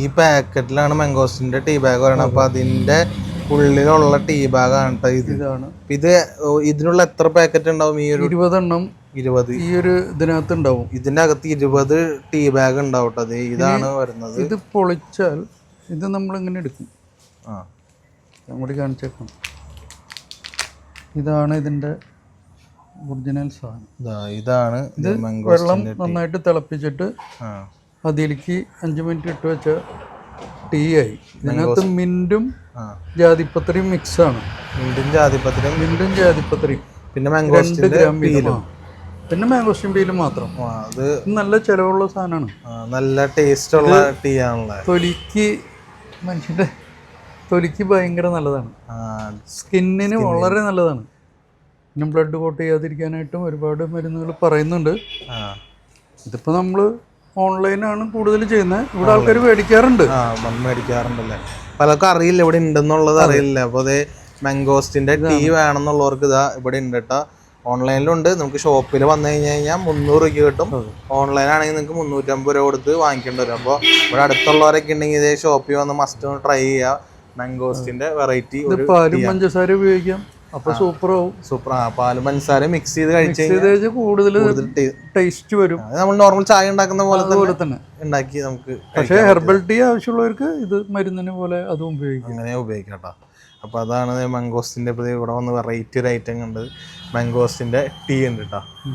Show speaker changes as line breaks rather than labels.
ഈ പാക്കറ്റിലാണ് മാംഗോസ്റ്റിന്റെ tea bag പറയുന്നത്. അപ്പൊ അതിന്റെ ഉള്ളിലുള്ള ടീ ബാഗാണ് കേട്ടോ ഇത്. ഇതിനുള്ള എത്ര പാക്കറ്റ് ഉണ്ടാവും? ഈ ഒരു
20 എണ്ണം
20
ഈ ഒരു ഇതിനകത്ത് ഉണ്ടാവും.
ഇതിന്റെ അകത്ത് 20 ടീ ബാഗ് ഉണ്ടാവും കേട്ടോ. ഇതാണ് വരുന്നത്.
ഇത് പൊളിച്ചാൽ ഇത് നമ്മളിങ്ങനെ എടുക്കും. കൂടി കാണിച്ചേക്കാം. ഇതാണ് ഇതിന്റെ ഒറിജിനൽ സാധനം.
ഇതാണ്
ഇത് വെള്ളം നന്നായിട്ട് തിളപ്പിച്ചിട്ട് അതിലേക്ക് 5 മിനിറ്റ് ഇട്ട് വെച്ച ടീ ആയി. ഇതിനകത്ത് മിന്റും ജാതിപത്രിയും മിക്സ് ആണ്. മിന്റും ജാതിപത്രിയും പിന്നെ 2 ഗ്രാം വീതം. പിന്നെ മാംഗോസ്റ്റിൻ പീലും മാത്രം. അത് നല്ല ചിലവുള്ള സാധനമാണ്.
നല്ല ടേസ്റ്റ് ഉള്ള ടീ ആണല്ലോ.
മനുഷ്യന്റെ തൊലിക്ക് ഭയങ്കര നല്ലതാണ്. സ്കിന്നിന് വളരെ നല്ലതാണ്. പിന്നെ ബ്ലഡ് കോട്ട് ചെയ്യാതിരിക്കാനായിട്ടും ഒരുപാട് മരുന്നുകൾ പറയുന്നുണ്ട്. ഇതിപ്പോൾ നമ്മൾ ഓൺലൈനാണ് കൂടുതൽ ചെയ്യുന്നത്. ഇവിടെ ആൾക്കാർ
മേടിക്കാറുണ്ടല്ലേ. പലർക്കും അറിയില്ല ഇവിടെ ഉണ്ടെന്നുള്ളത് അറിയില്ല. അപ്പോൾ അതേ മാംഗോസ്റ്റിന്റെ ടീ വേണമെന്നുള്ളവർക്ക് ഇതാ ഇവിടെ ഉണ്ട് കേട്ടോ. ഓൺലൈനിലുണ്ട്. നമുക്ക് ഷോപ്പിൽ വന്നു കഴിഞ്ഞാൽ 300 രൂപയ്ക്ക് കിട്ടും. ഓൺലൈനാണെങ്കിൽ നിങ്ങൾക്ക് 350 രൂപ കൊടുത്ത് വാങ്ങിക്കേണ്ടി വരും. അപ്പോൾ ഇവിടെ അടുത്തുള്ളവരൊക്കെ ഉണ്ടെങ്കിൽ ഇതേ ഷോപ്പിൽ വന്ന് മസ്റ്റ് ട്രൈ ചെയ്യുക. മാംഗോസ്റ്റിന്റെ വെറൈറ്റി
പാലും പഞ്ചസാര ഉപയോഗിക്കാം. അപ്പൊ സൂപ്പറാവും.
പാലും പഞ്ചസാര മിക്സ് ചെയ്ത് കഴിച്ച്
കൂടുതൽ ടേസ്റ്റ് വരും.
നമ്മൾ നോർമൽ ചായ ഉണ്ടാക്കുന്ന പോലെ തന്നെ ഉണ്ടാക്കി നമുക്ക്.
പക്ഷേ ഹെർബൽ ടീ ആവശ്യമുള്ളവർക്ക് ഇത് മരുന്നിന് പോലെ അതും ഉപയോഗിക്കാം.
അങ്ങനെ ഉപയോഗിക്കാം കേട്ടോ. അപ്പോൾ അതാണ് മാംഗോസ്റ്റിന്റെ ഇവിടെ വന്ന് വെറൈറ്റി ഒരു ഐറ്റം കണ്ടത്. മാംഗോസ്റ്റിന്റെ ടീ ഉണ്ട് കേട്ടോ.